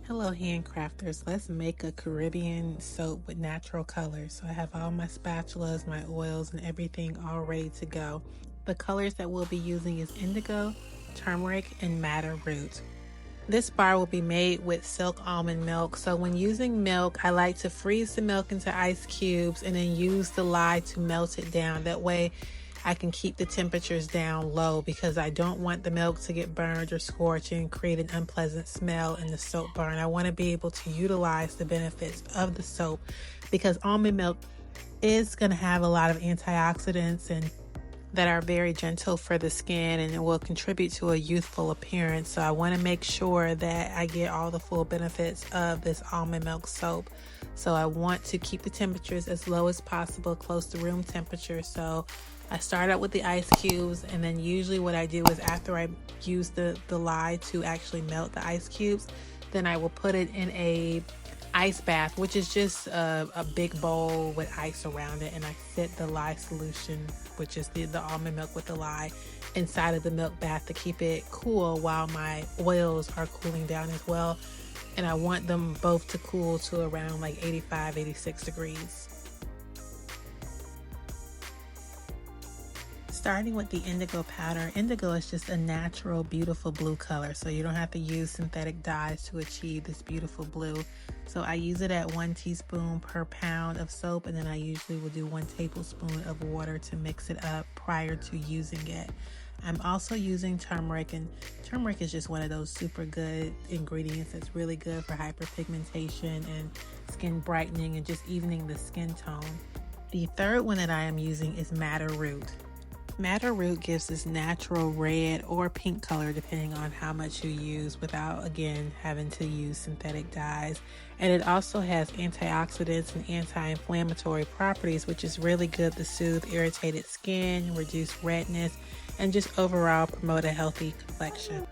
Hello handcrafters, let's make a Caribbean soap with natural colors. So I have all my spatulas, my oils, and everything all ready to go. The colors that we'll be using is indigo, turmeric, and madder root. This bar will be made with silk almond milk. So when using milk, I like to freeze the milk into ice cubes and then use the lye to melt it down. That way I can keep the temperatures down low because I don't want the milk to get burned or scorched and create an unpleasant smell in the soap burn. I want to be able to utilize the benefits of the soap because almond milk is going to have a lot of antioxidants and that are very gentle for the skin, and it will contribute to a youthful appearance. So I want to make sure that I get all the full benefits of this almond milk soap. So I want to keep the temperatures as low as possible, close to room temperature. So I start out with the ice cubes, and then usually what I do is after I use the lye to actually melt the ice cubes, then I will put it in a ice bath, which is just a big bowl with ice around it, and I set the lye solution, which is the almond milk with the lye, inside of the milk bath to keep it cool while my oils are cooling down as well. And I want them both to cool to around like 85, 86 degrees. Starting with the indigo powder. Indigo is just a natural, beautiful blue color, so you don't have to use synthetic dyes to achieve this beautiful blue. So I use it at 1 teaspoon per pound of soap, and then I usually will do 1 tablespoon of water to mix it up prior to using it. I'm also using turmeric, and turmeric is just one of those super good ingredients that's really good for hyperpigmentation and skin brightening and just evening the skin tone. The third one that I am using is madder root. Madder root gives this natural red or pink color depending on how much you use without, again, having to use synthetic dyes. And it also has antioxidants and anti-inflammatory properties, which is really good to soothe irritated skin, reduce redness, and just overall promote a healthy complexion.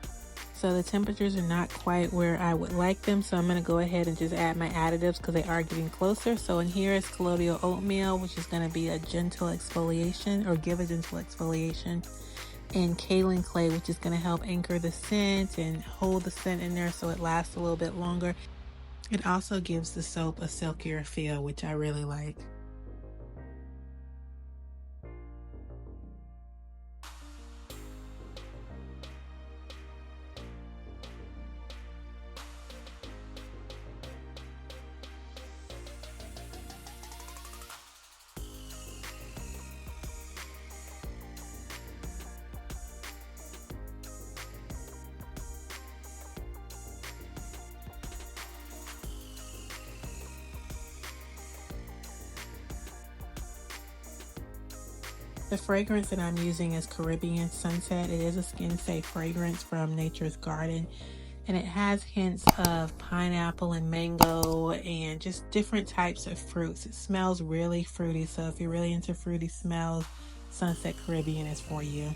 So the temperatures are not quite where I would like them, so I'm going to go ahead and just add my additives because they are getting closer. So in here is colloidal oatmeal, which is going to be a gentle exfoliation or give a gentle exfoliation, and kaolin clay, which is going to help anchor the scent and hold the scent in there so it lasts a little bit longer. It also gives the soap a silkier feel, which I really like. The fragrance that I'm using is Caribbean Sunset. It is a skin-safe fragrance from Nature's Garden, and it has hints of pineapple and mango and just different types of fruits. It smells really fruity, so if you're really into fruity smells, Sunset Caribbean is for you.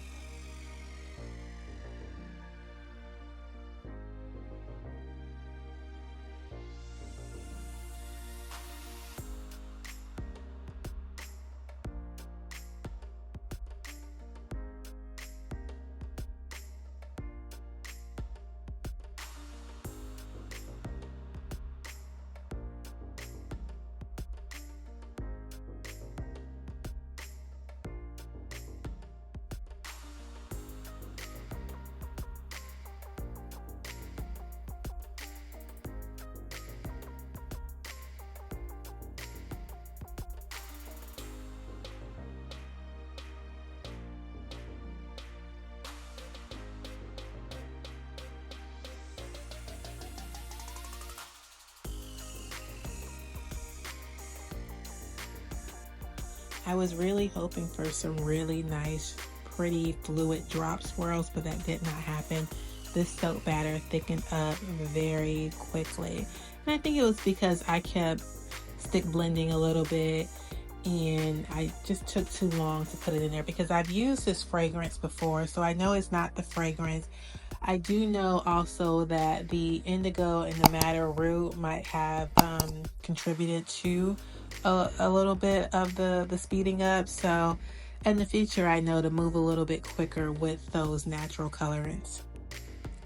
I was really hoping for some really nice, pretty fluid drop swirls, but that did not happen. This soap batter thickened up very quickly. And I think it was because I kept stick blending a little bit and I just took too long to put it in there because I've used this fragrance before, so I know it's not the fragrance. I do know also that the indigo and the madder root might have contributed to a little bit of the speeding up. So in the future, I know to move a little bit quicker with those natural colorants.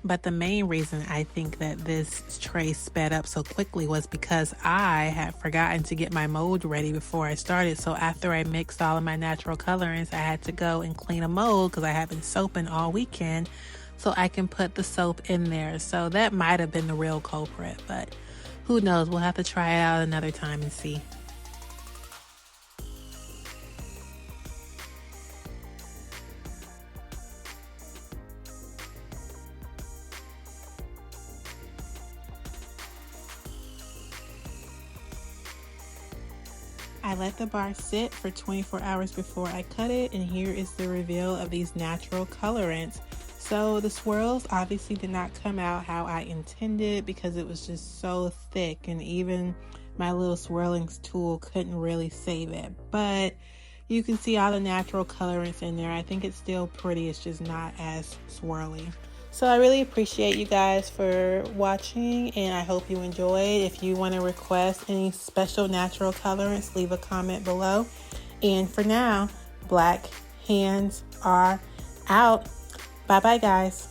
But the main reason I think that this tray sped up so quickly was because I had forgotten to get my mold ready before I started. So after I mixed all of my natural colorants, I had to go and clean a mold because I have been soaping all weekend so I can put the soap in there. So that might have been the real culprit, but who knows? We'll have to try it out another time and see. I let the bar sit for 24 hours before I cut it, and here is the reveal of these natural colorants. So the swirls obviously did not come out how I intended because it was just so thick, and even my little swirling tool couldn't really save it. But you can see all the natural colorants in there. I think it's still pretty, it's just not as swirly. So I really appreciate you guys for watching, and I hope you enjoyed. If you want to request any special natural colorants, leave a comment below. And for now, black hands are out. Bye bye, guys.